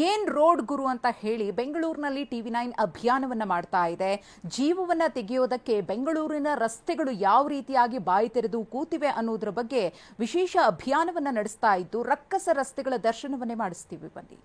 ಏನ್ ರೋಡ್ ಗುರು ಅಂತ ಹೇಳಿ ಬೆಂಗಳೂರಿನಲ್ಲಿ TV9 ಅಭಿಯಾನವನ್ನ ಮಾಡ್ತಾ ಇದೆ. ಜೀವವನ್ನ ತೆಗೆಯೋದಕ್ಕೆ ಬೆಂಗಳೂರಿನ ರಸ್ತೆಗಳು ಯಾವ ರೀತಿಯಾಗಿ ಬಾಯಿ ತೆರೆದು ಕೂತಿವೆ ಅನ್ನೋದರ ಬಗ್ಗೆ ವಿಶೇಷ ಅಭಿಯಾನವನ್ನ ನಡೆಸ್ತಾ ಇದ್ದು ರಕ್ಕಸ ರಸ್ತೆಗಳ ದರ್ಶನವನ್ನೇ ಮಾಡಿಸ್ತೀವಿ. ಬನ್ನಿ.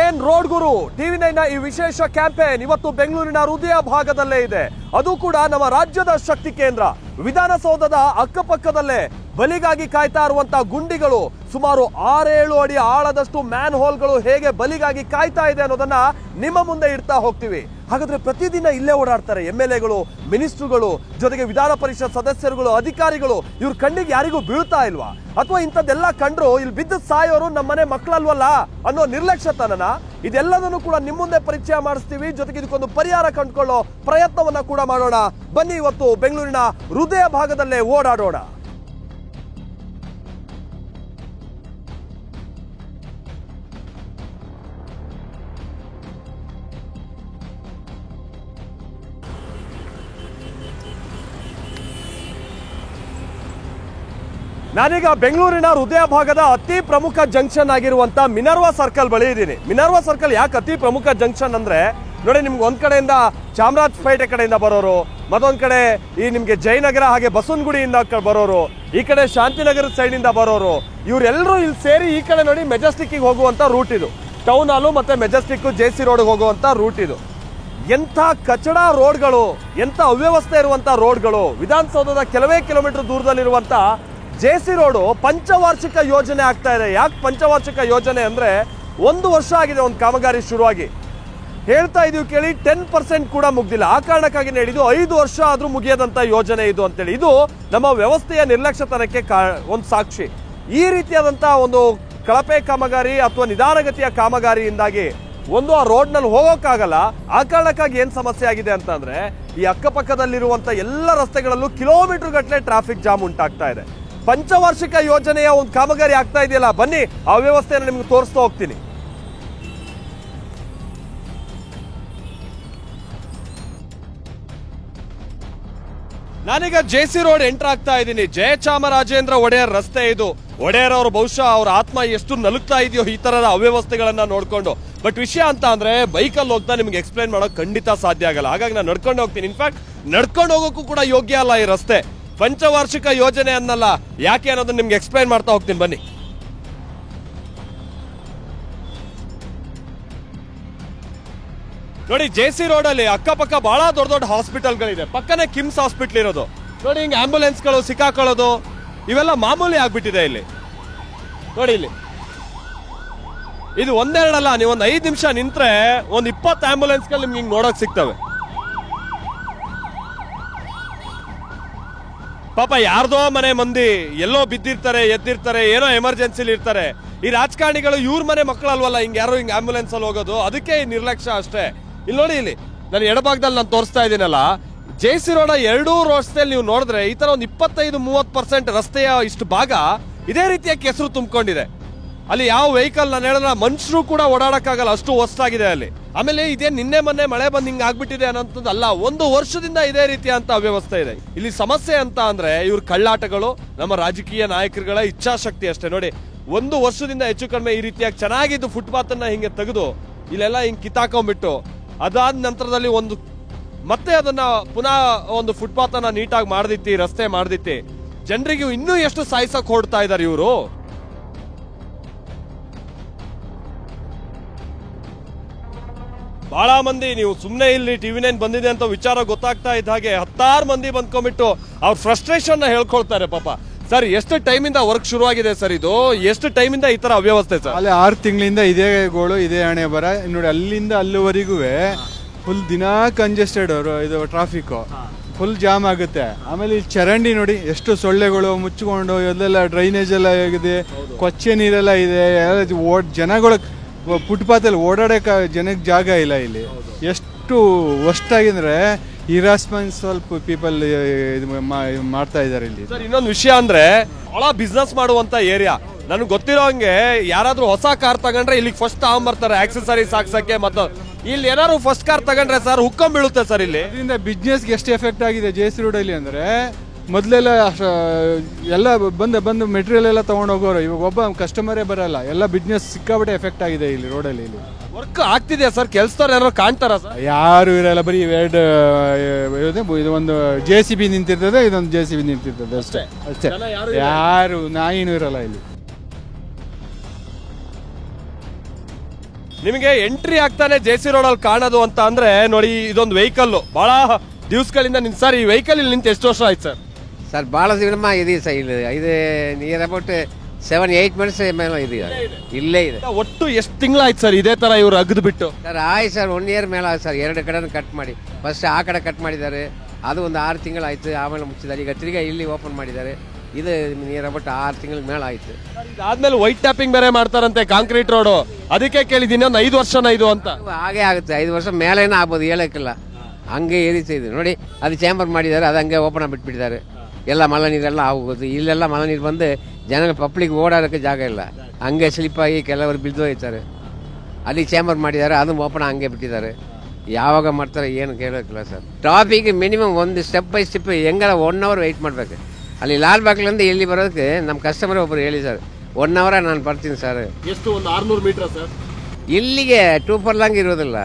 ಏನ್ ರೋಡ್ ಗುರು TV9 ಈ ವಿಶೇಷ ಕ್ಯಾಂಪೇನ್ ಇವತ್ತು ಬೆಂಗಳೂರಿನ ಹೃದಯ ಭಾಗದಲ್ಲೇ ಇದೆ. ಅದು ಕೂಡ ನಮ್ಮ ರಾಜ್ಯದ ಶಕ್ತಿ ಕೇಂದ್ರ ವಿಧಾನಸೌಧದ ಅಕ್ಕಪಕ್ಕದಲ್ಲೇ ಬಲಿಗಾಗಿ ಕಾಯ್ತಾ ಇರುವಂತ ಗುಂಡಿಗಳು ಸುಮಾರು 6-7 ಅಡಿ ಆಳದಷ್ಟು ಮ್ಯಾನ್ ಹೋಲ್ಗಳು ಹೇಗೆ ಬಲಿಗಾಗಿ ಕಾಯ್ತಾ ಇದೆ ಅನ್ನೋದನ್ನ ನಿಮ್ಮ ಮುಂದೆ ಇಡ್ತಾ ಹೋಗ್ತೀವಿ. ಹಾಗಾದ್ರೆ ಪ್ರತಿದಿನ ಇಲ್ಲೇ ಓಡಾಡ್ತಾರೆ MLAಗಳು, ಮಿನಿಸ್ಟ್ರುಗಳು, ಜೊತೆಗೆ ವಿಧಾನ ಪರಿಷತ್ ಸದಸ್ಯರುಗಳು, ಅಧಿಕಾರಿಗಳು. ಇವ್ರ ಕಣ್ಣಿಗೆ ಯಾರಿಗೂ ಬೀಳ್ತಾ ಇಲ್ವಾ? ಅಥವಾ ಇಂಥದ್ದೆಲ್ಲ ಕಂಡ್ರು ಇಲ್ಲಿ ಬಿದ್ದು ಸಾಯೋರು ನಮ್ಮನೆ ಮಕ್ಕಳಲ್ವಲ್ಲ ಅನ್ನೋ ನಿರ್ಲಕ್ಷ್ಯತನನ ಇದೆಲ್ಲದನ್ನು ಕೂಡ ನಿಮ್ಮ ಮುಂದೆ ಪರಿಚಯ ಮಾಡಿಸ್ತೀವಿ. ಜೊತೆಗೆ ಇದಕ್ಕೊಂದು ಪರಿಹಾರ ಕಂಡುಕೊಳ್ಳೋ ಪ್ರಯತ್ನವನ್ನ ಕೂಡ ಮಾಡೋಣ. ಬನ್ನಿ ಇವತ್ತು ಬೆಂಗಳೂರಿನ ಹೃದಯ ಭಾಗದಲ್ಲೇ ಓಡಾಡೋಣ. ನಾನೀಗ ಬೆಂಗಳೂರಿನ ಹೃದಯ ಭಾಗದ ಅತಿ ಪ್ರಮುಖ ಜಂಕ್ಷನ್ ಆಗಿರುವಂತ ಮಿನರ್ವಾ ಸರ್ಕಲ್ ಬಳಿ ಇದ್ದೀನಿ. ಮಿನರ್ವಾ ಸರ್ಕಲ್ ಯಾಕೆ ಅತಿ ಪ್ರಮುಖ ಜಂಕ್ಷನ್ ಅಂದ್ರೆ ನೋಡಿ, ನಿಮ್ಗೆ ಒಂದ್ ಕಡೆಯಿಂದ ಚಾಮರಾಜಪೇಟೆ ಕಡೆಯಿಂದ ಬರೋರು, ಮತ್ತೊಂದ್ ಕಡೆ ಈ ನಿಮ್ಗೆ ಜಯನಗರ ಹಾಗೆ ಬಸವನಗುಡಿಯಿಂದ ಬರೋರು, ಈ ಕಡೆ ಶಾಂತಿನಗರ ಸೈಡ್ ಇಂದ ಬರೋರು, ಇವರೆಲ್ಲರೂ ಇಲ್ಲಿ ಸೇರಿ ಈ ಕಡೆ ನೋಡಿ ಮೆಜೆಸ್ಟಿಕ್ ಹೋಗುವಂತ ರೂಟ್ ಇದು. ಟೌನ್ ಹಾಲು ಮತ್ತೆ ಮೆಜೆಸ್ಟಿಕ್ JC ರೋಡ್ ಹೋಗುವಂತ ರೂಟ್ ಇದು. ಎಂಥ ಕಚಡ ರೋಡ್ಗಳು, ಎಂಥ ಅವ್ಯವಸ್ಥೆ ಇರುವಂತ ರೋಡ್ಗಳು. ವಿಧಾನಸೌಧದ ಕೆಲವೇ ಕಿಲೋಮೀಟರ್ ದೂರದಲ್ಲಿರುವಂತ JC ರೋಡು ಪಂಚವಾರ್ಷಿಕ ಯೋಜನೆ ಆಗ್ತಾ ಇದೆ. ಯಾಕೆ ಪಂಚವಾರ್ಷಿಕ ಯೋಜನೆ ಅಂದ್ರೆ 1 ವರ್ಷ ಆಗಿದೆ ಒಂದು ಕಾಮಗಾರಿ ಶುರುವಾಗಿ. ಹೇಳ್ತಾ ಇದೀವಿ ಕೇಳಿ, 10% ಕೂಡ ಮುಗ್ದಿಲ್ಲ. ಆ ಕಾರಣಕ್ಕಾಗಿ ಹೇಳಿದ್ದು 5 ವರ್ಷ ಆದ್ರೂ ಮುಗಿಯದಂತ ಯೋಜನೆ ಇದು ಅಂತೇಳಿ. ಇದು ನಮ್ಮ ವ್ಯವಸ್ಥೆಯ ನಿರ್ಲಕ್ಷ್ಯತನಕ್ಕೆ ಒಂದು ಸಾಕ್ಷಿ. ಈ ರೀತಿಯಾದಂತ ಒಂದು ಕಳಪೆ ಕಾಮಗಾರಿ ಅಥವಾ ನಿಧಾನಗತಿಯ ಕಾಮಗಾರಿಯಿಂದಾಗಿ ಒಂದು ಆ ರೋಡ್ ನಲ್ಲಿ ಹೋಗೋಕ್ಕಾಗಲ್ಲ. ಆ ಕಾರಣಕ್ಕಾಗಿ ಏನ್ ಸಮಸ್ಯೆ ಆಗಿದೆ ಅಂತ ಅಂದ್ರೆ ಈ ಅಕ್ಕಪಕ್ಕದಲ್ಲಿರುವಂತ ಎಲ್ಲ ರಸ್ತೆಗಳಲ್ಲೂ ಕಿಲೋಮೀಟರ್ ಗಟ್ಟಲೆ ಟ್ರಾಫಿಕ್ ಜಾಮ್ ಉಂಟಾಗ್ತಾ ಇದೆ. ಪಂಚವಾರ್ಷಿಕ ಯೋಜನೆಯ ಒಂದು ಕಾಮಗಾರಿ ಆಗ್ತಾ ಇದೆಯಲ್ಲ, ಬನ್ನಿ ಆ ವ್ಯವಸ್ಥೆಯನ್ನು ನಿಮ್ಗೆ ತೋರಿಸ್ತಾ ಹೋಗ್ತೀನಿ. ನಾನೀಗ JC ರೋಡ್ ಎಂಟರ್ ಆಗ್ತಾ ಇದ್ದೀನಿ. ಜಯಚಾಮರಾಜೇಂದ್ರ ಒಡೆಯರ್ ರಸ್ತೆ ಇದು. ಒಡೆಯರ್ ಅವರು ಬಹುಶಃ ಅವ್ರ ಆತ್ಮ ಎಷ್ಟು ನಲುಗ್ತಾ ಇದೆಯೋ ಈ ತರದ ಅವ್ಯವಸ್ಥೆಗಳನ್ನ ನೋಡ್ಕೊಂಡು. ಬಟ್ ವಿಷಯ ಅಂತ ಅಂದ್ರೆ ಬೈಕಲ್ಲಿ ಹೋಗ್ತಾ ನಿಮ್ಗೆ ಎಕ್ಸ್ಪ್ಲೈನ್ ಮಾಡೋಕೆ ಖಂಡಿತ ಸಾಧ್ಯ ಆಗಲ್ಲ. ಹಾಗಾಗಿ ನಾನು ನಡ್ಕೊಂಡು ಹೋಗ್ತೀನಿ. ಇನ್ಫ್ಯಾಕ್ಟ್ ನಡ್ಕೊಂಡು ಹೋಗೋಕ್ಕೂ ಕೂಡ ಯೋಗ್ಯ ಅಲ್ಲ ಈ ರಸ್ತೆ. ಪಂಚವಾರ್ಷಿಕ ಯೋಜನೆ ಅನ್ನಲ್ಲ, ಯಾಕೆ ಅನ್ನೋದನ್ನ ನಿಮ್ಗೆ ಎಕ್ಸ್ಪ್ಲೈನ್ ಮಾಡ್ತಾ ಹೋಗ್ತೀನಿ. ಬನ್ನಿ. ನೋಡಿ, JC ರೋಡ್ ಅಲ್ಲಿ ಅಕ್ಕಪಕ್ಕ ಬಹಳ ದೊಡ್ಡ ದೊಡ್ಡ ಹಾಸ್ಪಿಟಲ್ಗಳಿದೆ. ಪಕ್ಕನೆ ಕಿಮ್ಸ್ ಹಾಸ್ಪಿಟಲ್ ಇರೋದು. ನೋಡಿ, ಹಿಂಗೆ ಆಂಬ್ಯುಲೆನ್ಸ್ಗಳು ಸಿಕ್ಕಾಕೊಳ್ಳೋದು ಇವೆಲ್ಲ ಮಾಮೂಲಿ ಆಗ್ಬಿಟ್ಟಿದೆ ಇಲ್ಲಿ. ನೋಡಿ, ಇಲ್ಲಿ ಇದು ಒಂದೆರಡಲ್ಲ, ನೀವೊಂದು 5 ನಿಮಿಷ ನಿಂತ್ರೆ ಒಂದು 20 ಆಂಬ್ಯುಲೆನ್ಸ್ಗಳು ನಿಮ್ಗೆ ಹಿಂಗೆ ನೋಡಕ್ ಸಿಗ್ತವೆ. ಪಾಪ ಯಾರ್ದೋ ಮನೆ ಮಂದಿ ಎಲ್ಲೋ ಬಿದ್ದಿರ್ತಾರೆ, ಎದ್ದಿರ್ತಾರೆ, ಏನೋ ಎಮರ್ಜೆನ್ಸಿಲಿ ಇರ್ತಾರೆ. ಈ ರಾಜಕಾರಣಿಗಳು ಇವ್ರ ಮನೆ ಮಕ್ಕಳಲ್ವಲ್ಲ ಹಿಂಗೆ ಯಾರೋ ಹಿಂಗೆ ಆಂಬ್ಯುಲೆನ್ಸ್ ಅಲ್ಲಿ ಹೋಗೋದು. ಅದಕ್ಕೆ ಈ ನಿರ್ಲಕ್ಷ್ಯ ಅಷ್ಟೇ. ಇಲ್ಲಿ ನೋಡಿ, ಇಲ್ಲಿ ನಾನು ಎಡಭಾಗದಲ್ಲಿ ನಾನು ತೋರಿಸ್ತಾ ಇದ್ದೀನಲ್ಲ, JC ರೋಡ್ 2 ರಸ್ತೆಯಲ್ಲಿ ನೀವು ನೋಡಿದ್ರೆ ಈ ತರ ಒಂದು 25-30% ರಸ್ತೆಯ ಇಷ್ಟು ಭಾಗ ಇದೇ ರೀತಿಯ ಕೆಸರು ತುಂಬಿಕೊಂಡಿದೆ. ಅಲ್ಲಿ ಯಾವ ವೆಹಿಕಲ್ ನಾನು ಹೇಳಿದ್ರೆ ಮನುಷ್ಯರು ಕೂಡ ಓಡಾಡಕ್ಕಾಗಲ್ಲ, ಅಷ್ಟು ಹೊಸ್ತಾಗಿದೆ ಅಲ್ಲಿ. ಆಮೇಲೆ ಇದೇ ನಿನ್ನೆ ಮೊನ್ನೆ ಮಳೆ ಬಂದು ಹಿಂಗೆ ಆಗ್ಬಿಟ್ಟಿದೆ ಅನ್ನೋಂಥದ್ದಲ್ಲ, 1 ವರ್ಷದಿಂದ ಇದೇ ರೀತಿಯಂತ ಅವ್ಯವಸ್ಥೆ ಇದೆ. ಇಲ್ಲಿ ಸಮಸ್ಯೆ ಅಂತ ಅಂದ್ರೆ ಇವ್ರ ಕಳ್ಳಾಟಗಳು, ನಮ್ಮ ರಾಜಕೀಯ ನಾಯಕರುಗಳ ಇಚ್ಛಾಶಕ್ತಿ ಅಷ್ಟೇ. ನೋಡಿ, 1 ವರ್ಷದಿಂದ ಹೆಚ್ಚು ಕಡಿಮೆ ಈ ರೀತಿಯಾಗಿ ಚೆನ್ನಾಗಿದ್ದು ಫುಟ್ಪಾತ್ ಅನ್ನ ಹಿಂಗೆ ತೆಗೆದು ಇಲ್ಲೆಲ್ಲ ಹಿಂಗೆ ಕಿತ್ತಾಕೊಂಡ್ಬಿಟ್ಟು ಅದಾದ ನಂತರದಲ್ಲಿ ಮತ್ತೆ ಅದನ್ನ ಪುನಃ ಒಂದು ಫುಟ್ಪಾತ್ ಅನ್ನ ನೀಟಾಗಿ ಮಾಡ್ದಿತ್ತಿ, ರಸ್ತೆ ಮಾಡ್ದಿತ್ತಿ, ಜನರಿಗೆ ಇನ್ನೂ ಎಷ್ಟು ಸಾಯಿಸಕ್ ಹೊಡ್ತಾ ಇದಾರೆ ಇವರು. ಬಹಳ ಮಂದಿ, ನೀವು ಸುಮ್ಮನೆ ಇಲ್ಲಿ TV9 ಬಂದಿದೆ ಅಂತ ವಿಚಾರ ಗೊತ್ತಾಗ್ತಾ ಇದ್ದ ಹಾಗೆ 10 ಮಂದಿ ಬಂದ್ಕೊಂಡ್ಬಿಟ್ಟು ಅವ್ರ ಫ್ರಸ್ಟ್ರೇಷನ್ ಹೇಳ್ಕೊಳ್ತಾರೆ. ಪಾಪ ಸರ್, ಎಷ್ಟು ಟೈಮಿಂದ ವರ್ಕ್ ಶುರುವಾಗಿದೆ ಸರ್? ಇದು ಎಷ್ಟು ಟೈಮಿಂದ ಈ ತರ ಅವ್ಯವಸ್ಥೆ ಸರ್? ಅಲ್ಲಿ 6 ತಿಂಗಳಿಂದ ಇದೇ ಗೋಳು, ಇದೇ ಹಣೆ ಬರ. ನೋಡಿ, ಅಲ್ಲಿಂದ ಅಲ್ಲಿವರೆಗೂ ಫುಲ್ ದಿನ ಕಂಜೆಸ್ಟೆಡ್ ಇದು ಟ್ರಾಫಿಕ್ ಫುಲ್ ಜಾಮ್ ಆಗುತ್ತೆ. ಆಮೇಲೆ ಇಲ್ಲಿ ಚರಂಡಿ ನೋಡಿ, ಎಷ್ಟು ಸೊಳ್ಳೆಗಳು ಮುಚ್ಚಿಕೊಂಡು ಎಲ್ಲೆಲ್ಲ ಡ್ರೈನೇಜ್ ಎಲ್ಲ ಆಗಿದೆ, ಕೊಚ್ಚೆ ನೀರೆಲ್ಲ ಇದೆ. ಜನಗಳು ಫುಟ್ಪಾತಲ್ಲಿ ಓಡಾಡಕ್ಕೆ ಜನಕ್ಕೆ ಜಾಗ ಇಲ್ಲ. ಇಲ್ಲಿ ಎಷ್ಟು ವರ್ಸ್ಟಾಗಿದ್ರೆ ಇರಾಸ್ಪಾನ್ಸಿಬಲ್ ಪೀಪಲ್ ಮಾಡ್ತಾ ಇದ್ದಾರೆ ಇಲ್ಲಿ. ಸರ್, ಇನ್ನೊಂದು ವಿಷಯ ಅಂದ್ರೆ ಬಹಳ ಬಿಸ್ನೆಸ್ ಮಾಡುವಂತ ಏರಿಯಾ. ನನಗೆ ಗೊತ್ತಿರೋ ಹಂಗೆ ಯಾರಾದ್ರೂ ಹೊಸ ಕಾರ್ ತಗೊಂಡ್ರೆ ಇಲ್ಲಿಗೆ ಫಸ್ಟ್ ತಗೊಂಡ್ಬರ್ತಾರೆ ಆಕ್ಸೆಸರೀಸ್ ಹಾಕ್ಸಕ್ಕೆ. ಮತ್ತು ಇಲ್ಲಿ ಏನಾದ್ರು ಫಸ್ಟ್ ಕಾರ್ ತಗೊಂಡ್ರೆ ಸರ್ ಹುಕ್ಕಂ ಬೀಳುತ್ತೆ ಸರ್. ಇಲ್ಲಿ ಇದರಿಂದ ಬಿಸ್ನೆಸ್ಗೆ ಎಷ್ಟು ಎಫೆಕ್ಟ್ ಆಗಿದೆ JC ರೋಡ್ ಅಲ್ಲಿ ಅಂದ್ರೆ ಮೊದಲೆಲ್ಲ ಎಲ್ಲ ಬಂದು ಮೆಟೀರಿಯಲ್ ಎಲ್ಲ ತೊಗೊಂಡೋಗೋರು, ಇವಾಗ ಒಬ್ಬ ಕಸ್ಟಮರೇ ಬರಲ್ಲ, ಎಲ್ಲ ಬಿಸ್ನೆಸ್ ಸಿಕ್ಕಾಬಿಟ್ಟೆ ಎಫೆಕ್ಟ್ ಆಗಿದೆ ಇಲ್ಲಿ ರೋಡಲ್ಲಿ. ಇಲ್ಲಿ ವರ್ಕ್ ಆಗ್ತಿದೆಯಾ ಸರ್? ಕೆಲಸದವ್ರು ಯಾರು ಕಾಣ್ತಾರ ಸರ್? ಯಾರು ಇರಲ್ಲ, ಬರೀ ಇದು ಒಂದು JCB ನಿಂತಿರ್ತದೆ, ಇದೊಂದು JCB ನಿಂತಿರ್ತದೆ ಅಷ್ಟೇ. ಯಾರು ನಾಯಿನೂ ಇರಲ್ಲ ಇಲ್ಲಿ. ನಿಮಗೆ ಎಂಟ್ರಿ ಆಗ್ತಾನೆ JC ರೋಡಲ್ಲಿ ಕಾಣೋದು ಅಂತ ಅಂದ್ರೆ ನೋಡಿ, ಇದೊಂದು ವೆಹಿಕಲ್ ಬಹಳ ದಿವಸಗಳಿಂದ ನಿಂತು. ಸರ್, ಈ ವೆಹಿಕಲ್ ಇಲ್ಲಿ ನಿಂತು ಎಷ್ಟು ವರ್ಷ ಆಯ್ತು ಸರ್? ಸರ್ ಭಾಳ ದಿನ ಇದೆ ಸರ್. ಇದು ನಿಯರ್ ಅಬೌಟ್ 7-8 ಮಂತ್ಸ್ ಮೇಲೆ ಇದೆ, ಇಲ್ಲೇ ಇದೆ. ಒಟ್ಟು ಎಷ್ಟು ತಿಂಗಳಾಯ್ತು ಸರ್ ಇದೇ ತರ ಇವ್ರು ಅಗದು ಬಿಟ್ಟು? ಸರ್ ಆಯ್ತು ಸರ್, 1 ಇಯರ್ ಮೇಲೆ ಆಯ್ತು ಸರ್. 2 ಕಡೆ ಕಟ್ ಮಾಡಿ, ಫಸ್ಟ್ ಆ ಕಡೆ ಕಟ್ ಮಾಡಿದ್ದಾರೆ, ಅದು ಒಂದು 6 ತಿಂಗಳಾಯ್ತು, ಆಮೇಲೆ ಮುಚ್ಚಿದ್ದಾರೆ. ಈಗ ತಿರ್ಗಾ ಇಲ್ಲಿ ಓಪನ್ ಮಾಡಿದ್ದಾರೆ, ಇದು ನಿಯರ್ ಅಬೌಟ್ 6 ತಿಂಗಳ ಮೇಲೆ ಆಯ್ತು. ಆದ್ಮೇಲೆ ವೈಟ್ ಟ್ಯಾಪಿಂಗ್ ಬೇರೆ ಮಾಡ್ತಾರಂತೆ ಕಾಂಕ್ರೀಟ್ ರೋಡು, ಅದಕ್ಕೆ ಕೇಳಿದ್ದೀನಿ ಒಂದು 5 ವರ್ಷನ ಇದು ಅಂತ. ಹಾಗೆ ಆಗುತ್ತೆ, 5 ವರ್ಷ ಮೇಲೇನೂ ಆಗ್ಬೋದು, ಹೇಳಕ್ಕಿಲ್ಲ. ಹಂಗೆ ಈ ರೀತಿ ಇದೆ ನೋಡಿ. ಅದು ಚೇಂಬರ್ ಮಾಡಿದ್ದಾರೆ, ಅದು ಹಂಗೆ ಓಪನ್ ಬಿಟ್ಬಿಟ್ಟಿದ್ದಾರೆ. ಎಲ್ಲ ಮಳೆ ನೀರೆಲ್ಲ ಆಗೋದು, ಇಲ್ಲೆಲ್ಲ ಮಳೆ ನೀರು ಬಂದು ಜನ ಪಬ್ಲಿಕ್ ಓಡಾಡೋಕ್ಕೆ ಜಾಗ ಇಲ್ಲ, ಹಂಗೆ ಸ್ಲಿಪ್ ಆಗಿ ಕೆಲವರು ಬಿದ್ದು ಹೋಯ್ತಾರೆ. ಅಲ್ಲಿ ಚೇಂಬರ್ ಮಾಡಿದ್ದಾರೆ, ಅದನ್ನು ಓಪನ್ ಹಂಗೆ ಬಿಟ್ಟಿದ್ದಾರೆ. ಯಾವಾಗ ಮಾಡ್ತಾರೆ ಏನು ಕೇಳೋಕ್ಕಿಲ್ಲ ಸರ್. ಟ್ರಾಫಿಕ್ ಮಿನಿಮಮ್ ಒಂದು ಸ್ಟೆಪ್ ಬೈ ಸ್ಟೆಪ್ ಹೆಂಗಾರ 1 ಅವರ್ ವೆಯ್ಟ್ ಮಾಡಬೇಕು. ಅಲ್ಲಿ ಲಾಲ್ ಬಾಗ್ಲಿಂದ ಇಲ್ಲಿ ಬರೋದಕ್ಕೆ ನಮ್ಮ ಕಸ್ಟಮರ್ ಒಬ್ಬರು ಹೇಳಿ ಸರ್, 1 ಅವರ ನಾನು ಬರ್ತೀನಿ ಸರ್. ಎಷ್ಟು, ಒಂದು 600 ಮೀಟರ್ ಸರ್? ಇಲ್ಲಿಗೆ 2 ಫರ್ಲಾಂಗ್ ಇರೋದಿಲ್ಲ,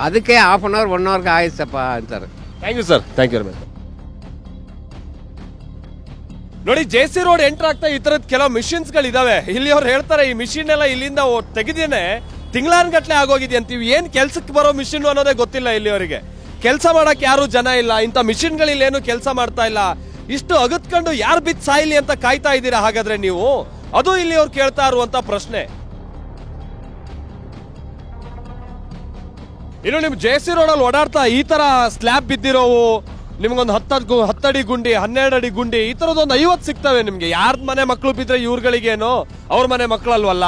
ಅದಕ್ಕೆ 1/2 ಅವರ್ 1 ಅವರ್ಗೆ ಆಯ್ತಪ್ಪ ಅಂತಾರೆ. Thank you sir, thank you very much. ನೋಡಿ, JC ರೋಡ್ ಎಂಟರ್ ಆಗ್ತಾ ಈ ತರದ ಕೆಲವು ಮಿಷಿನ್ಸ್ ಗಳಿದಾವೆ. ಇಲ್ಲಿ ಅವ್ರು ಹೇಳ್ತಾರೆ ಈ ಮಿಷಿನ್ ಎಲ್ಲ ಇಲ್ಲಿಂದ ತೆಗೆದೇನೆ ತಿಂಗಳಾನ್ಗಟ್ಲೆ ಆಗೋಗಿದೆ ಅಂತೀವಿ. ಏನ್ ಕೆಲ್ಸಕ್ಕೆ ಬರೋ ಮಿಷಿನ್ ಅನ್ನೋದೇ ಗೊತ್ತಿಲ್ಲ ಇಲ್ಲಿ ಅವರಿಗೆ. ಕೆಲಸ ಮಾಡಕ್ ಯಾರು ಜನ ಇಲ್ಲ, ಇಂಥ ಮಿಷಿನ್ಗಳಿಲ್ಲೇನು ಕೆಲಸ ಮಾಡ್ತಾ ಇಲ್ಲ. ಇಷ್ಟು ಅಗತ್ಕೊಂಡು ಯಾರು ಬಿದ್ದು ಸಾಯ್ಲಿ ಅಂತ ಕಾಯ್ತಾ ಇದ್ದೀರಾ ಹಾಗಾದ್ರೆ ನೀವು? ಅದು ಇಲ್ಲಿ ಅವ್ರು ಕೇಳ್ತಾ ಇರುವಂತ ಪ್ರಶ್ನೆ. ಇನ್ನು ನಿಮ್ JC ರೋಡಲ್ಲಿ ಓಡಾಡ್ತಾ ಈ ತರ ಸ್ಲ್ಯಾಬ್ ಬಿದ್ದಿರೋವು ನಿಮ್ಗೊಂದು 10 ಅಡಿ ಗುಂಡಿ, 12 ಅಡಿ ಗುಂಡಿ, ಈ ತರದೊಂದು 50 ಸಿಗ್ತವೆ ನಿಮ್ಗೆ. ಯಾರ ಮನೆ ಮಕ್ಕಳು ಬಿದ್ರೆ ಇವ್ರುಗಳಿಗೇನೋ, ಅವ್ರ ಮನೆ ಮಕ್ಕಳಲ್ವಲ್ಲ,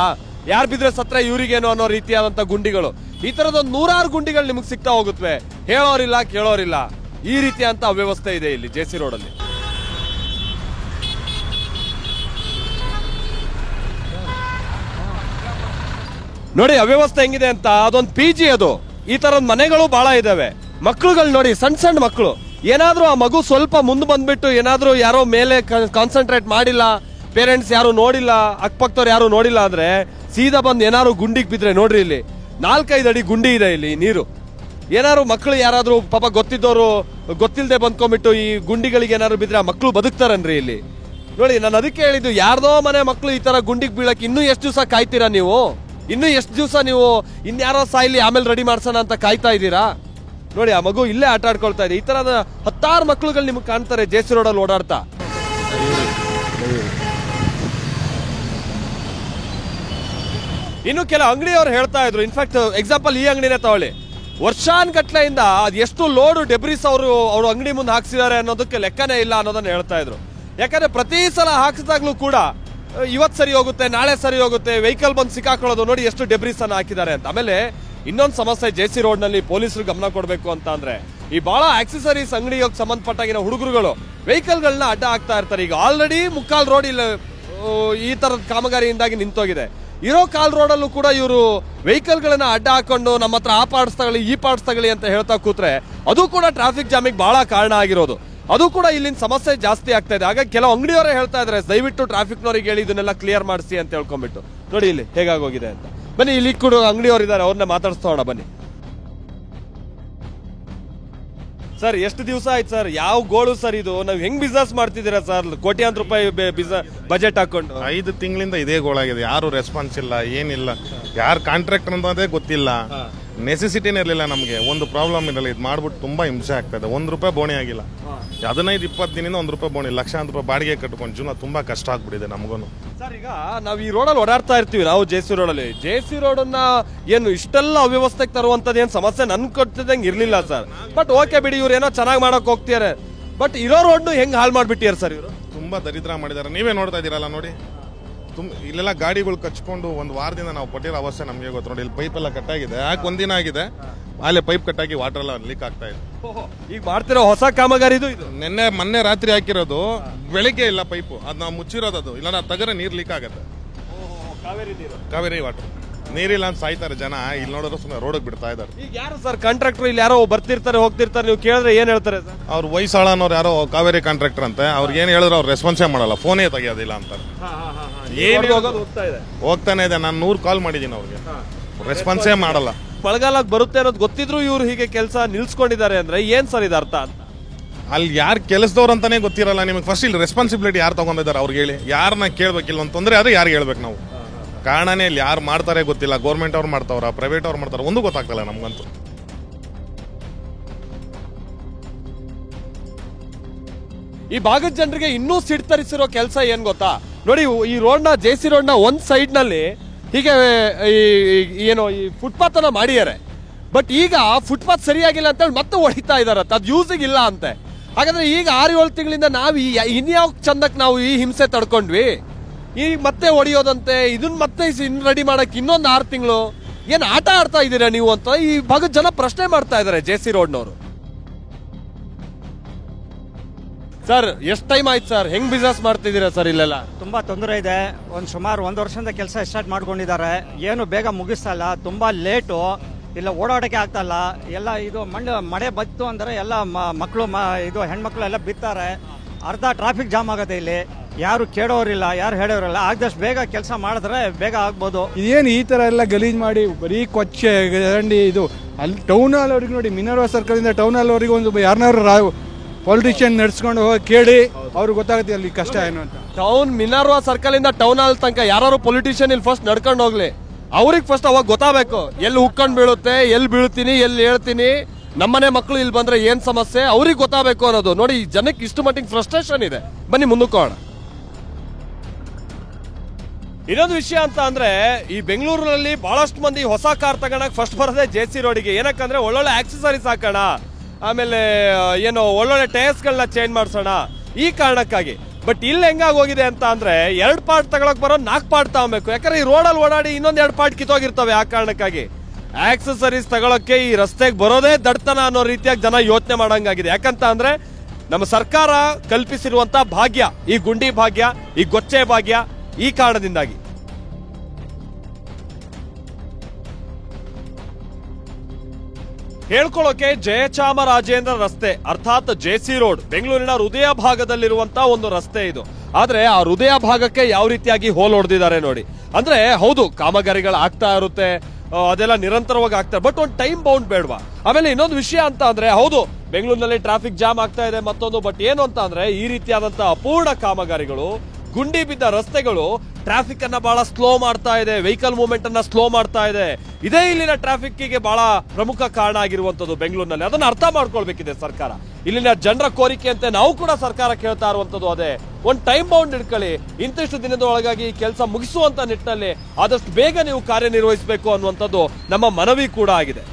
ಯಾರು ಬಿದ್ರೆ ಸತ್ರ ಇವ್ರಿಗೇನೋ ಅನ್ನೋ ರೀತಿಯಾದಂತ ಗುಂಡಿಗಳು. ಈ ತರದೊಂದು 100 ಗುಂಡಿಗಳು ನಿಮ್ಗೆ ಸಿಗ್ತಾ ಹೋಗುತ್ತವೆ. ಹೇಳೋರಿಲ್ಲ ಕೇಳೋರಿಲ್ಲ, ಈ ರೀತಿಯಂತ ಅವ್ಯವಸ್ಥೆ ಇದೆ ಇಲ್ಲಿ JC ರೋಡಲ್ಲಿ. ನೋಡಿ ಅವ್ಯವಸ್ಥೆ ಹೆಂಗಿದೆ ಅಂತ. ಅದೊಂದು PG, ಅದು ಈ ತರದ ಮನೆಗಳು ಬಹಳ ಇದಾವೆ. ಮಕ್ಳುಗಳು ನೋಡಿ, ಸಣ್ಣ ಸಣ್ಣ ಮಕ್ಕಳು, ಏನಾದ್ರೂ ಆ ಮಗು ಸ್ವಲ್ಪ ಮುಂದೆ ಬಂದ್ಬಿಟ್ಟು ಏನಾದ್ರೂ ಯಾರೋ ಮೇಲೆ ಕಾನ್ಸಂಟ್ರೇಟ್ ಮಾಡಿಲ್ಲ, ಪೇರೆಂಟ್ಸ್ ಯಾರು ನೋಡಿಲ್ಲ, ಅಕ್ಕಪಕ್ಕದವ್ರು ಯಾರು ನೋಡಿಲ್ಲ ಅಂದ್ರೆ ಸೀದಾ ಬಂದು ಏನಾದ್ರು ಗುಂಡಿಗೆ ಬಿದ್ರೆ ನೋಡ್ರಿ, ಇಲ್ಲಿ 4-5 ಅಡಿ ಗುಂಡಿ ಇದೆ ಇಲ್ಲಿ ನೀರು. ಏನಾದ್ರು ಮಕ್ಕಳು ಯಾರಾದ್ರೂ ಪಾಪ ಗೊತ್ತಿದ್ದವರು ಗೊತ್ತಿಲ್ಲದೆ ಬಂದ್ಕೊಂಡ್ಬಿಟ್ಟು ಈ ಗುಂಡಿಗಳಿಗೆ ಏನಾದ್ರು ಬಿದ್ರೆ ಆ ಮಕ್ಕಳು ಬದುಕ್ತಾರನ್ರಿ ಇಲ್ಲಿ. ನೋಡಿ, ನಾನು ಅದಕ್ಕೆ ಹೇಳಿದ್ದು, ಯಾರ್ದೋ ಮನೆ ಮಕ್ಕಳು ಈ ತರ ಗುಂಡಿಗೆ ಬೀಳಕ್ಕೆ ಇನ್ನೂ ಎಷ್ಟು ದಿವಸ ಕಾಯ್ತೀರಾ ನೀವು? ಇನ್ನೂ ಎಷ್ಟು ದಿವಸ ನೀವು ಇನ್ಯಾರೋ ಸಾಯ್ಲಿ ಆಮೇಲೆ ರೆಡಿ ಮಾಡ್ಸೋಣ ಅಂತ ಕಾಯ್ತಾ ಇದ್ದೀರಾ? ನೋಡಿ, ಆ ಮಗು ಇಲ್ಲೇ ಆಟ ಆಡ್ಕೊಳ್ತಾ ಇದೆ. ಈ ತರದ 10 ಮಕ್ಕಳುಗಳು ನಿಮ್ಗೆ ಕಾಣ್ತಾರೆ JC ರೋಡಲ್ಲಿ ಓಡಾಡ್ತಾ. ಇನ್ನು ಕೆಲ ಅಂಗಡಿಯವರು ಹೇಳ್ತಾ ಇದ್ರು, ಇನ್ಫ್ಯಾಕ್ಟ್ ಎಕ್ಸಾಂಪಲ್ ಈ ಅಂಗಡಿನೇ ತಗೊಳ್ಳಿ, ವರ್ಷಾನ್ಗಟ್ಲೆಯಿಂದ ಅದು ಎಷ್ಟು ಲೋಡ್ ಡೆಬ್ರಿಸ್ ಅವರು ಅಂಗಡಿ ಮುಂದೆ ಹಾಕ್ಸಿದ್ದಾರೆ ಅನ್ನೋದಕ್ಕೆ ಲೆಕ್ಕನೇ ಇಲ್ಲ ಅನ್ನೋದನ್ನ ಹೇಳ್ತಾ ಇದ್ರು. ಯಾಕಂದ್ರೆ ಪ್ರತಿ ಸಲ ಹಾಕಿದಾಗ್ಲೂ ಕೂಡ ಇವತ್ತು ಸರಿ ಹೋಗುತ್ತೆ, ನಾಳೆ ಸರಿ ಹೋಗುತ್ತೆ, ವೆಹಿಕಲ್ ಬಂದು ಸಿಕ್ಕಾಕೊಳ್ಳೋದು, ನೋಡಿ ಎಷ್ಟು ಡೆಬ್ರಿಸ್ ಅನ್ನ ಹಾಕಿದ್ದಾರೆ ಅಂತ. ಆಮೇಲೆ ಇನ್ನೊಂದು ಸಮಸ್ಯೆ JC ರೋಡ್ ನಲ್ಲಿ ಪೊಲೀಸರು ಗಮನ ಕೊಡಬೇಕು ಅಂತ ಅಂದ್ರೆ, ಈ ಬಹಳ ಆಕ್ಸೆಸರೀಸ್ ಅಂಗಡಿಗೆ ಸಂಬಂಧಪಟ್ಟಾಗಿನ ಹುಡುಗರುಗಳು ವೆಹಿಕಲ್ ಗಳನ್ನ ಅಡ್ಡ ಹಾಕ್ತಾ ಇರ್ತಾರೆ. ಈಗ ಆಲ್ರೆಡಿ ಮುಕ್ಕಾಲ್ ರೋಡ್ ಇಲ್ಲ ಈ ತರದ ಕಾಮಗಾರಿಯಿಂದಾಗಿ ನಿಂತೋಗಿದೆ. ಇರೋ ಕಾಲ್ ರೋಡಲ್ಲೂ ಕೂಡ ಇವರು ವೆಹಿಕಲ್ ಗಳನ್ನ ಅಡ್ಡ ಹಾಕೊಂಡು ನಮ್ಮ ಹತ್ರ ಆ ಪಾರ್ಟ್ಸ್ ತಗೊಳ್ಳಿ, ಈ ಪಾರ್ಟ್ಸ್ ತಗೊಳ್ಳಿ ಅಂತ ಹೇಳ್ತಾ ಕೂತ್ರೆ ಅದು ಕೂಡ ಟ್ರಾಫಿಕ್ ಜಾಮಿಗೆ ಬಹಳ ಕಾರಣ ಆಗಿರೋದು. ಅದು ಕೂಡ ಇಲ್ಲಿನ ಸಮಸ್ಯೆ ಜಾಸ್ತಿ ಆಗ್ತಾ ಇದೆ. ಹಾಗಾಗಿ ಕೆಲವು ಅಂಗಡಿಯವರೇ ಹೇಳ್ತಾ ಇದ್ದಾರೆ, ದಯವಿಟ್ಟು ಟ್ರಾಫಿಕ್ನವ್ರಿಗೆ ಹೇಳಿ ಇದನ್ನೆಲ್ಲ ಕ್ಲಿಯರ್ ಮಾಡಿಸಿ ಅಂತ ಹೇಳ್ಕೊಂಡ್ಬಿಟ್ಟು. ನೋಡಿ ಇಲ್ಲಿ ಹೇಗಾಗೋಗಿದೆ ಅಂತ. ಬನ್ನಿ, ಇಲ್ಲಿ ಕೂಡ ಅಂಗಡಿಯವರು ಇದ್ದಾರೆ, ಅವ್ರನ್ನ ಮಾತಾಡ್ಸೋಣ ಬನ್ನಿ. ಸರ್, ಎಷ್ಟು ದಿವಸ ಆಯ್ತು ಸರ್? ಯಾವ ಗೋಳು ಸರ್ ಇದು? ನಾವು ಹೆಂಗ್ ಬಿಸ್ನೆಸ್ ಮಾಡ್ತಿದ್ದೀರಾ ಸರ್? ಕೋಟ್ಯಾಂತರ ರೂಪಾಯಿ ಬಜೆಟ್ ಹಾಕೊಂಡು 5 ತಿಂಗಳಿಂದ ಇದೇ ಗೋಳಾಗಿದೆ. ಯಾರು ರೆಸ್ಪಾನ್ಸ್ ಇಲ್ಲ, ಏನಿಲ್ಲ. ಯಾರು ಕಾಂಟ್ರಾಕ್ಟರ್ ಅನ್ನೋದೇ ಗೊತ್ತಿಲ್ಲ. ನೆಸೆಸಿಟಿನೇ ಇರಲಿಲ್ಲ ನಮಗೆ. ಒಂದು ಪ್ರಾಬ್ಲಮ್ ಇರಲ್ಲ, ಇದು ಮಾಡ್ಬಿಟ್ಟು ತುಂಬಾ ಹಿಂಸೆ ಆಗ್ತಾ ಇದೆ. 1 ರೂಪಾಯಿ ಬೋಣಿ ಆಗಿಲ್ಲ. 15-20 ದಿನದಿಂದ 1 ರೂಪಾಯಿ ಬೋಣಿ, ಲಕ್ಷಾಂತರ ರೂಪಾಯಿ ಬಾಡಿಗೆ ಕಟ್ಕೊಂಡು ಜೀವನ ತುಂಬಾ ಕಷ್ಟ ಆಗ್ಬಿಟ್ಟಿದೆ ನಮಗೂ. ಸರ್, ಈಗ ನಾವು ಈ ರೋಡಲ್ಲಿ ಓಡಾಡ್ತಾ ಇರ್ತೀವಿ, ನಾವು JC ರೋಡಲ್ಲಿ. JC ರೋಡನ್ನ ಏನು ಇಷ್ಟೆಲ್ಲ ಅವ್ಯವಸ್ಥೆಗೆ ತರುವಂತದ್ದು ಏನು ಸಮಸ್ಯೆ ನನ್ ಕೊಟ್ಟಿದ್ದಂಗೆ ಇರ್ಲಿಲ್ಲ ಸರ್. ಬಟ್ ಓಕೆ ಬಿಡಿ, ಇವ್ರು ಏನೋ ಚೆನ್ನಾಗಿ ಮಾಡಕ್ ಹೋಗ್ತಿದ್ದಾರೆ. ಬಟ್ ಇರೋ ರೋಡ್ ಹೆಂಗ್ ಹಾಳು ಮಾಡ್ಬಿಟ್ಟಿದ್ದಾರೆ ಸರ್ ಇವರು? ತುಂಬಾ ದರಿದ್ರ ಮಾಡಿದ್ದಾರೆ. ನೀವೇ ನೋಡ್ತಾ ಇದೀರಲ್ಲ ನೋಡಿ, ಇಲ್ಲೆಲ್ಲ ಗಾಡಿಗಳು ಕಚ್ಕೊಂಡು 1 ವಾರದಿಂದ ನಾವು ಪಟ್ಟಿರೋ ಅವಸ್ಥೆ ನಮಗೆ ಗೊತ್ತು ನೋಡಿ. ಇಲ್ಲಿ ಪೈಪ್ ಎಲ್ಲ ಕಟ್ಟಾಗಿದೆ. ಯಾಕೆ 1 ದಿನ ಆಗಿದೆ, ಅಲ್ಲೇ ಪೈಪ್ ಕಟ್ಟಾಗಿ ವಾಟರ್ ಎಲ್ಲ ಲೀಕ್ ಆಗ್ತಾ ಇದೆ. ಈಗ ಮಾಡ್ತಿರೋ ಹೊಸ ಕಾಮಗಾರಿ ಇದು. ಮೊನ್ನೆ ರಾತ್ರಿ ಹಾಕಿರೋದು, ಬೆಳಿಗ್ಗೆ ಇಲ್ಲ ಪೈಪು, ಅದ್ ನಾವು ಮುಚ್ಚಿರೋದು. ಇಲ್ಲ ತೆಗರೆ ನೀರು ಲೀಕ್ ಆಗತ್ತೆ, ಕಾವೇರಿ ವಾಟರ್. ನೀರಿಲ್ಲ ಅಂತ ಸಾಯ್ತಾರೆ ಜನ. ಇಲ್ಲಿ ನೋಡಿದ್ರೆ ಸುಮ್ಮನೆ ರೋಡಿಗೆ ಬಿಡ್ತಾ ಇದ್ದಾರೆ. ಈಗ ಯಾರು ಸರ್ ಕಾಂಟ್ರಾಕ್ಟರ್ ಇಲ್ಲಿ ಯಾರೋ ಬರ್ತಿರ್ತಾರೆ ಹೋಗ್ತಿರ್ತಾರೆ, ನೀವು ಕೇಳಿದ್ರೆ ಏನ್ ಹೇಳ್ತಾರೆ ಸರ್? ಅವ್ರು ವಯಸ್ಸಾಳನವ್ರು ಯಾರೋ ಕಾವೇರಿ ಕಾಂಟ್ರಾಕ್ಟರ್ ಅಂತೆ, ಅವ್ರಿಗೆ ಏನ್ ಹೇಳಿದ್ರು ಅವ್ರು ರೆಸ್ಪಾನ್ಸೇ ಮಾಡಲ್ಲ, ಫೋನೇ ತೆಗಿಯೋದಿಲ್ಲ ಅಂತಾರೆ. ಹೋಗ್ತಾನೆ ಇದೆ. ನಾನು 100 ಕಾಲ್ ಮಾಡಿದ್ದೀನಿ ಅವ್ರಿಗೆ, ರೆಸ್ಪಾನ್ಸೇ ಮಾಡಲ್ಲ. ಮಳೆಗಾಲ ಬರುತ್ತೆ ಅನ್ನೋದು ಗೊತ್ತಿದ್ರು ಇವ್ರು ಹೀಗೆ ಕೆಲಸ ನಿಲ್ಸ್ಕೊಂಡಿದ್ದಾರೆ ಅಂದ್ರೆ ಏನ್ ಸರ್ ಇದು ಅರ್ಥ ಅಂತ? ಅಲ್ಲಿ ಯಾರು ಕೆಲಸದವ್ರು ಅಂತಾನೆ ಗೊತ್ತಿರಲ್ಲ ನಿಮಗೆ. ಫಸ್ಟ್ ಇಲ್ಲಿ ರೆಸ್ಪಾನ್ಸಿಬಿಲಿಟಿ ಯಾರು ತಗೊಂಡಿದ್ದಾರೆ ಅವ್ರಿಗೆ ಹೇಳಿ. ಯಾರನ್ನ ಕೇಳಬೇಕಿಲ್ಲ ಅಂತ ತೊಂದರೆ ಆದ್ರೆ ಯಾರಿಗೆ ಹೇಳ್ಬೇಕು ನಾವು? ಕಾರಣನೇ ಇಲ್ಲಿ ಯಾರು ಮಾಡ್ತಾರೆ ಗೊತ್ತಿಲ್ಲ. ಗೌರ್ಮೆಂಟ್ ಅವ್ರು ಮಾಡ್ತಾವ್ರ, ಪ್ರೈವೇಟ್ ಅವ್ರು ಮಾಡ್ತಾರ, ಒಂದು ಗೊತ್ತಾಗ್ತಲ್ಲ ನಮ್ಗಂತೂ. ಈ ಭಾಗದ ಜನರಿಗೆ ಇನ್ನೂ ಸಿಡ್ತರಿಸಿರೋ ಕೆಲಸ ಏನ್ ಗೊತ್ತಾ ನೋಡಿ, ಈ ರೋಡ್ನ JC ರೋಡ್ನ ಒಂದ್ ಸೈಡ್ ನಲ್ಲಿ ಹೀಗೆ ಏನೋ ಈ ಫುಟ್ಪಾತ್ ಅನ್ನ ಮಾಡಿದ್ದಾರೆ. ಬಟ್ ಈಗ ಫುಟ್ಪಾತ್ ಸರಿಯಾಗಿಲ್ಲ ಅಂತೇಳಿ ಮತ್ತೆ ಹೊಡಿತಾ ಇದಾರೆ, ಅದು ಯೂಸಿಗೆ ಇಲ್ಲ ಅಂತೆ. ಹಾಗಾದ್ರೆ ಈಗ 6-7 ತಿಂಗಳಿಂದ ನಾವು ಇನ್ಯಾವ ಚಂದಕ್ಕೆ ನಾವು ಈ ಹಿಂಸೆ ತಡ್ಕೊಂಡ್ವಿ, ಈಗ ಮತ್ತೆ ಹೊಡಿಯೋದಂತೆ, ಇದನ್ನ ಮತ್ತೆ ರೆಡಿ ಮಾಡಕ್ ಇನ್ನೊಂದು 6 ತಿಂಗಳು. ಏನ್ ಆಟ ಆಡ್ತಾ ಇದ್ದೀರಾ ನೀವು ಅಂತ ಈ ಭಾಗದ ಜನ ಪ್ರಶ್ನೆ ಮಾಡ್ತಾ ಇದಾರೆ JC ರೋಡ್ನವರು. ಸರ್ ಎಷ್ಟು ಟೈಮ್ ಆಯ್ತು ಸರ್, ಹೆಂಗ್ ಬಿಸ್ನೆಸ್ ಮಾಡ್ತಿದ್ದೀರಾ ಸರ್ ಇಲ್ಲೆಲ್ಲ? ತುಂಬಾ ತೊಂದರೆ ಇದೆ. ಸುಮಾರು 1 ವರ್ಷದಿಂದ ಕೆಲಸ ಸ್ಟಾರ್ಟ್ ಮಾಡ್ಕೊಂಡಿದ್ದಾರೆ, ಏನು ಬೇಗ ಮುಗಿಸ್ತಾ ಇಲ್ಲ, ತುಂಬಾ ಲೇಟು. ಇಲ್ಲ ಓಡಾಡಕ್ಕೆ ಆಗ್ತಾ ಇಲ್ಲ. ಎಲ್ಲ ಇದು ಮಳೆ ಬತ್ತು ಅಂದ್ರೆ ಎಲ್ಲ ಮಕ್ಕಳು ಇದು ಹೆಣ್ಮಕ್ಳು ಎಲ್ಲ ಬಿತ್ತಾರೆ. ಅರ್ಧ ಟ್ರಾಫಿಕ್ ಜಾಮ್ ಆಗುತ್ತೆ ಇಲ್ಲಿ. ಯಾರು ಕೇಳೋರಿಲ್ಲ, ಯಾರು ಹೇಳೋರಿಲ್ಲ. ಆಗದಷ್ಟು ಬೇಗ ಕೆಲಸ ಮಾಡಿದ್ರೆ ಬೇಗ ಆಗ್ಬೋದು. ಇದೇನು ಈ ತರ ಎಲ್ಲ ಗಲೀಜ್ ಮಾಡಿ ಬರೀ ಕೊಚ್ಚೆ ಗಂಡಿ ಇದು. ಅಲ್ಲಿ ಟೌನ್ ಹಾಲ್ ಅವ್ರಿಗೆ ನೋಡಿ, ಮಿನರ್ವಾ ಸರ್ಕಲ್ ಇಂದ ಟೌನ್ ಹಾಲ್ ಅವ್ರಿಗೆ ಒಂದು ಯಾರನ್ನಾರು ಪೊಲಿಟಿಷಿಯನ್ ನಡ್ಸ್ಕೊಂಡು ಹೋಗಿ ಕೇಳಿ ಅವ್ರಿಗೆ ಗೊತ್ತಾಗುತ್ತೆ ಅಲ್ಲಿ ಕಷ್ಟ ಏನು ಅಂತ. ಮಿನರ್ವಾ ಸರ್ಕಲ್ ಇಂದ ಟೌನ್ ಹಾಲ್ ತನಕ ಯಾರು ಪೊಲಿಟಿಷಿಯನ್ ಇಲ್ಲಿ ಫಸ್ಟ್ ನಡ್ಕೊಂಡು ಹೋಗ್ಲಿ, ಅವ್ರಿಗೆ ಫಸ್ಟ್ ಅವಾಗ ಗೊತ್ತಾಗಬೇಕು ಎಲ್ಲಿ ಹುಕ್ಕೊಂಡ್ ಬೀಳುತ್ತೆ, ಎಲ್ಲಿ ಬೀಳ್ತೀನಿ, ಎಲ್ಲಿ ಹೇಳ್ತೀನಿ, ನಮ್ಮನೆ ಮಕ್ಕಳು ಇಲ್ಲಿ ಬಂದ್ರೆ ಏನ್ ಸಮಸ್ಯೆ ಅವ್ರಿಗೆ ಗೊತ್ತಾಗಬೇಕು ಅನ್ನೋದು. ನೋಡಿ ಜನಕ್ಕೆ ಇಷ್ಟು ಮಟ್ಟಿಗೆ ಫ್ರಸ್ಟ್ರೇಷನ್ ಇದೆ. ಬನ್ನಿ ಮುಂದಕ್ಕೋಣ. ಇನ್ನೊಂದು ವಿಷಯ ಅಂತ ಅಂದ್ರೆ ಈ ಬೆಂಗಳೂರಿನಲ್ಲಿ ಬಹಳಷ್ಟು ಮಂದಿ ಹೊಸ ಕಾರ್ ತಗೋಣಕ್ ಫಸ್ಟ್ ಬರೋದೇ JC ರೋಡಿಗೆ. ಏನಕ್ಕಂದ್ರೆ ಒಳ್ಳೊಳ್ಳೆ ಆಕ್ಸೆಸರೀಸ್ ಹಾಕೋಣ, ಆಮೇಲೆ ಏನೋ ಒಳ್ಳೊಳ್ಳೆ ಟೈರ್ಸ್ಗಳನ್ನ ಚೇಂಜ್ ಮಾಡ್ಸೋಣ, ಈ ಕಾರಣಕ್ಕಾಗಿ. ಬಟ್ ಇಲ್ಲಿ ಹೆಂಗಾಗೋಗಿದೆ ಅಂತ ಅಂದ್ರೆ 2 ಪಾರ್ಟ್ ತಗೊಳಕ್ ಬರೋ 4 ಪಾರ್ಟ್ ತಗೋಬೇಕು. ಯಾಕಂದ್ರೆ ಈ ರೋಡಲ್ಲಿ ಓಡಾಡಿ ಇನ್ನೊಂದ್ 2 ಪಾರ್ಟ್ ಕಿತ್ತೋಗಿರ್ತವೆ. ಆ ಕಾರಣಕ್ಕಾಗಿ ಆಕ್ಸೆಸರೀಸ್ ತಗೊಳಕ್ಕೆ ಈ ರಸ್ತೆಗೆ ಬರೋದೇ ದಡ್ತನ ಅನ್ನೋ ರೀತಿಯಾಗಿ ಜನ ಯೋಚನೆ ಮಾಡಂಗಾಗಿದೆ. ಯಾಕಂತ ಅಂದ್ರೆ ನಮ್ಮ ಸರ್ಕಾರ ಕಲ್ಪಿಸಿರುವಂತ ಭಾಗ್ಯ, ಈ ಗುಂಡಿ ಭಾಗ್ಯ, ಈ ಗೊಚ್ಚೆ ಭಾಗ್ಯ, ಈ ಕಾರಣದಿಂದಾಗಿ ಹೇಳ್ಕೊಳ್ಳೋಕೆ ಜಯಚಾಮರಾಜೇಂದ್ರ ರಸ್ತೆ ಅರ್ಥಾತ್ JC ರೋಡ್ ಬೆಂಗಳೂರಿನ ಹೃದಯ ಭಾಗದಲ್ಲಿರುವಂತಹ ಒಂದು ರಸ್ತೆ ಇದು. ಆದ್ರೆ ಆ ಹೃದಯ ಭಾಗಕ್ಕೆ ಯಾವ ರೀತಿಯಾಗಿ ಹೋಲ್ ಹೊಡೆದಿದ್ದಾರೆ ನೋಡಿ. ಅಂದ್ರೆ ಹೌದು ಕಾಮಗಾರಿಗಳು ಆಗ್ತಾ ಇರುತ್ತೆ, ಅದೆಲ್ಲ ನಿರಂತರವಾಗಿ ಆಗ್ತಾರೆ, ಬಟ್ ಒಂದು ಟೈಮ್ ಬೌಂಡ್ ಬೇಡವಾ? ಆಮೇಲೆ ಇನ್ನೊಂದು ವಿಷಯ ಅಂತ ಅಂದ್ರೆ ಹೌದು ಬೆಂಗಳೂರಿನಲ್ಲಿ ಟ್ರಾಫಿಕ್ ಜಾಮ್ ಆಗ್ತಾ ಇದೆ ಮತ್ತೊಂದು, ಬಟ್ ಏನು ಅಂತ ಅಂದ್ರೆ ಈ ರೀತಿಯಾದಂತಹ ಅಪೂರ್ಣ ಕಾಮಗಾರಿಗಳು, ಗುಂಡಿ ಬಿದ್ದ ರಸ್ತೆಗಳು ಟ್ರಾಫಿಕ್ ಅನ್ನ ಬಹಳ ಸ್ಲೋ ಮಾಡ್ತಾ ಇದೆ, ವೆಹಿಕಲ್ ಮೂವ್ಮೆಂಟ್ ಅನ್ನ ಸ್ಲೋ ಮಾಡ್ತಾ ಇದೆ. ಇದೇ ಇಲ್ಲಿನ ಟ್ರಾಫಿಕ್ಗೆ ಬಹಳ ಪ್ರಮುಖ ಕಾರಣ ಆಗಿರುವಂತದ್ದು ಬೆಂಗಳೂರಿನಲ್ಲಿ. ಅದನ್ನ ಅರ್ಥ ಮಾಡ್ಕೊಳ್ಬೇಕಿದೆ ಸರ್ಕಾರ. ಇಲ್ಲಿನ ಜನರ ಕೋರಿಕೆ ಅಂತ ನಾವು ಕೂಡ ಸರ್ಕಾರ ಕೇಳ್ತಾ ಇರುವಂತದ್ದು ಅದೇ, ಒಂದು ಟೈಮ್ ಬೌಂಡ್ ಇಟ್ಕೊಳ್ಳಿ, ಇಂತಿಷ್ಟು ದಿನದ ಒಳಗಾಗಿ ಕೆಲಸ ಮುಗಿಸುವಂತ ನಿಟ್ಟಿನಲ್ಲಿ ಆದಷ್ಟು ಬೇಗ ನೀವು ಕಾರ್ಯನಿರ್ವಹಿಸಬೇಕು ಅನ್ನುವಂಥದ್ದು ನಮ್ಮ ಮನವಿ ಕೂಡ ಆಗಿದೆ.